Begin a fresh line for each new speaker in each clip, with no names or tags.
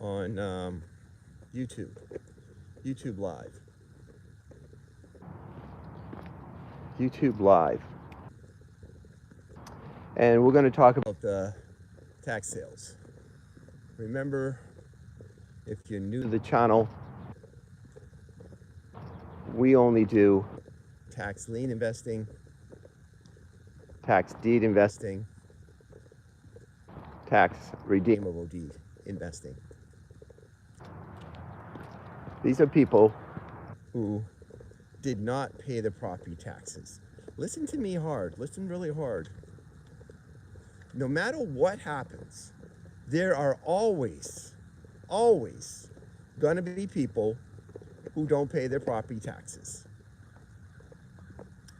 on YouTube, YouTube Live. YouTube Live. And we're going to talk about the tax sales. Remember, if you're new to the channel, we only do tax lien investing, tax deed investing, tax redeemable deed investing. These are people who did not pay the property taxes. Listen to me hard, listen really hard. No matter what happens, there are always gonna be people who don't pay their property taxes.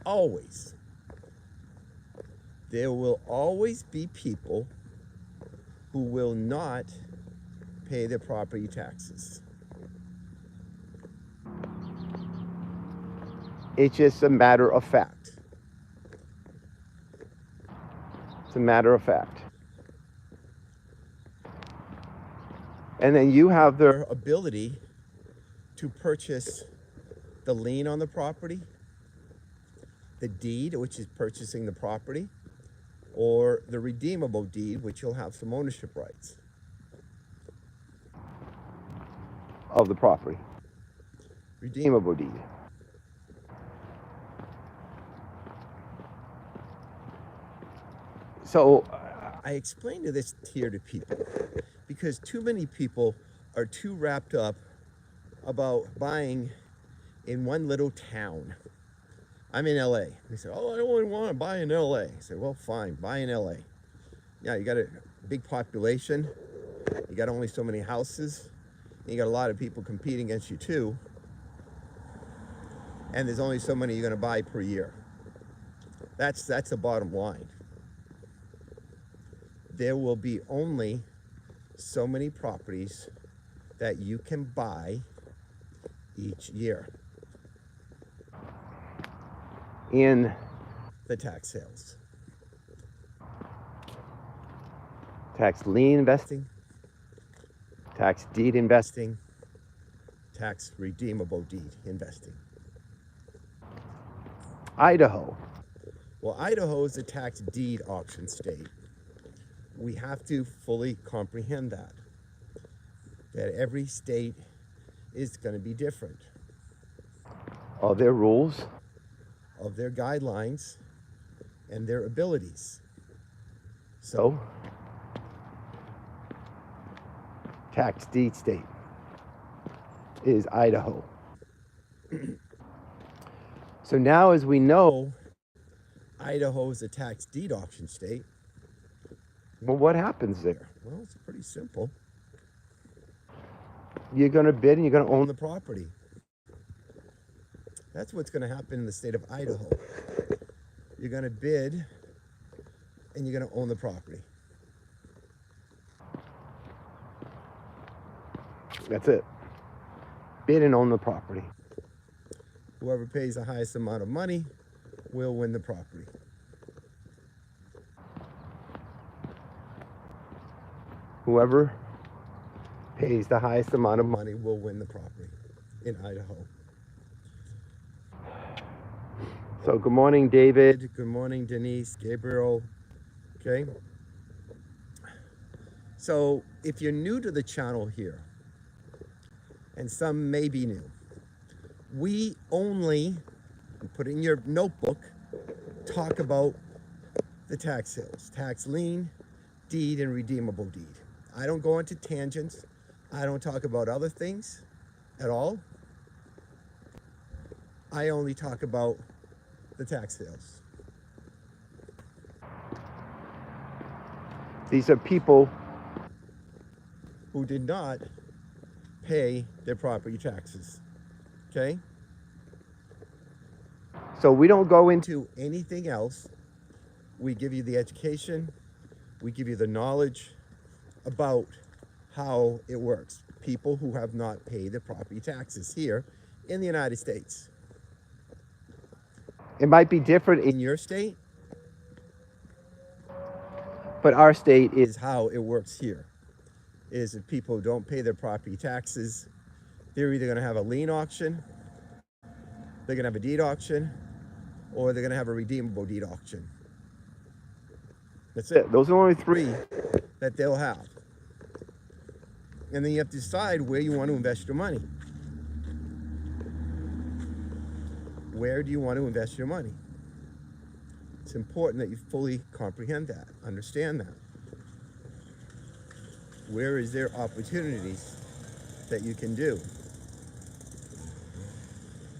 Always. There will always be people who will not pay their property taxes. It's just a matter of fact. It's a matter of fact. And then you have their ability to purchase the lien on the property, the deed, which is purchasing the property, or the redeemable deed, which you'll have some ownership rights of the property. Redeemable deed. So I explained this here to people because too many people are too wrapped up about buying in one little town. I'm in LA. They said, oh, I only want to buy in LA. I said, well, fine, buy in LA. Yeah, you got a big population. You got only so many houses. You got a lot of people competing against you too. And there's only so many you're going to buy per year. That's the bottom line. There will be only so many properties that you can buy each year in the tax sales. Tax lien investing, tax deed investing, tax redeemable deed investing. Idaho. Well, Idaho is a tax deed auction state. We have to fully comprehend that every state is going to be different. Of their rules, of their guidelines, and their abilities. So, tax deed state is Idaho. So now, as we know, Idaho is a tax deed auction state. Well, what happens there? Well, it's pretty simple. You're going to bid and you're going to own the property. That's what's going to happen in the state of Idaho. You're going to bid and you're going to own the property. That's it. Bid and own the property. Whoever pays the highest amount of money will win the property. Whoever pays the highest amount of money will win the property in Idaho. So good morning, David. Good morning, Denise, Gabriel. Okay. So if you're new to the channel here, and some may be new, we only, put it in your notebook, talk about the tax sales, tax lien, deed, and redeemable deed. I don't go into tangents. I don't talk about other things at all. I only talk about the tax sales. These are people who did not pay their property taxes, okay? So we don't go into anything else. We give you the education, we give you the knowledge about how it works. People who have not paid their property taxes here in the United States. It might be different in your state, but our state is how it works here. is if people don't pay their property taxes, they're either going to have a lien auction, they're going to have a deed auction, or they're going to have a redeemable deed auction. That's it. Those are only three that they'll have. And then you have to decide where you want to invest your money. Where do you want to invest your money? It's important that you fully comprehend that, understand that. Where is there opportunities that you can do?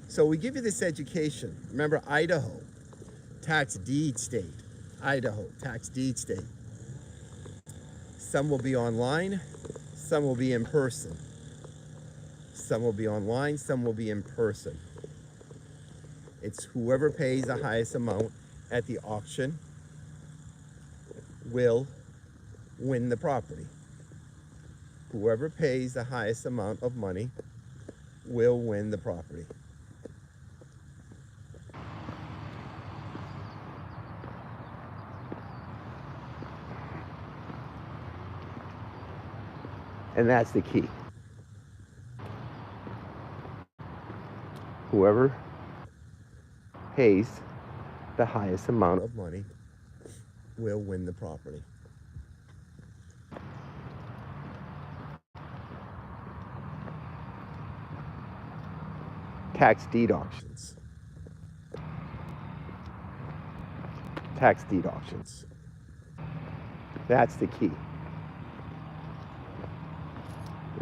So we give you this education. Remember, Idaho, tax deed state. Idaho, tax deed state. Some will be online, some will be in person. Some will be online, some will be in person. It's whoever pays the highest amount at the auction will win the property. Whoever pays the highest amount of money will win the property. And that's the key. Whoever pays the highest amount of money will win the property. Tax deed auctions. Tax deed auctions. That's the key.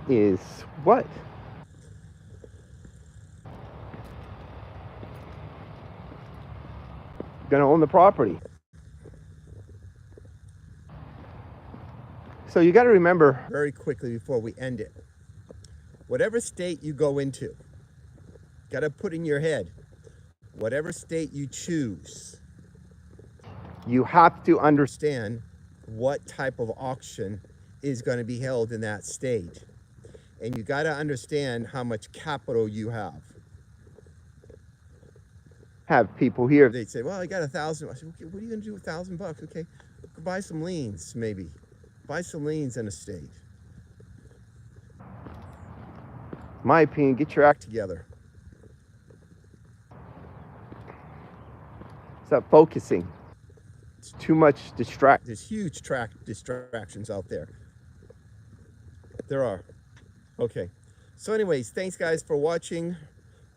Is what? Going to own the property. So you got to remember very quickly before we end it, whatever state you go into, got to put in your head, whatever state you choose, you have to understand what type of auction is going to be held in that state. And you got to understand how much capital you have. Have people here, they'd say, well, I got $1,000. I said, okay, what are you going to do with $1,000? Okay, buy some liens, maybe. Buy some liens in a state. My opinion, get your act together. Stop focusing. It's too much There's huge distractions out there. There are. Okay. So anyways, thanks guys for watching.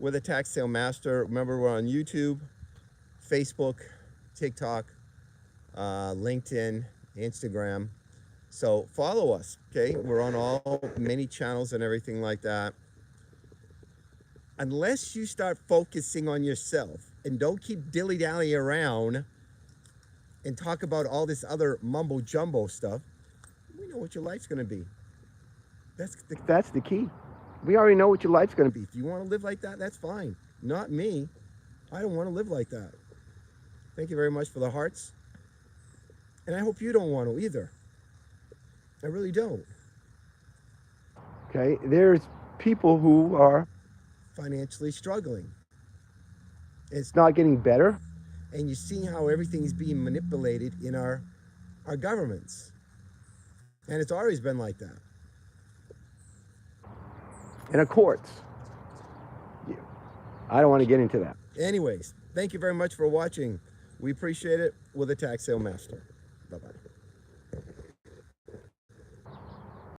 We're the Tax Sale Master. Remember, we're on YouTube, Facebook, TikTok, LinkedIn, Instagram. So follow us, okay? We're on many channels and everything like that. Unless you start focusing on yourself and don't keep dilly-dally around and talk about all this other mumbo-jumbo stuff, we know what your life's going to be. That's the key. We already know what your life's going to be. If you want to live like that, that's fine. Not me. I don't want to live like that. Thank you very much for the hearts. And I hope you don't want to either. I really don't. Okay, there's people who are financially struggling. It's not getting better. And you see how everything's being manipulated in our governments. And it's always been like that. And of course, I don't want to get into that. Anyways, thank you very much for watching. We appreciate it. We're the Tax Sale Master. Bye-bye.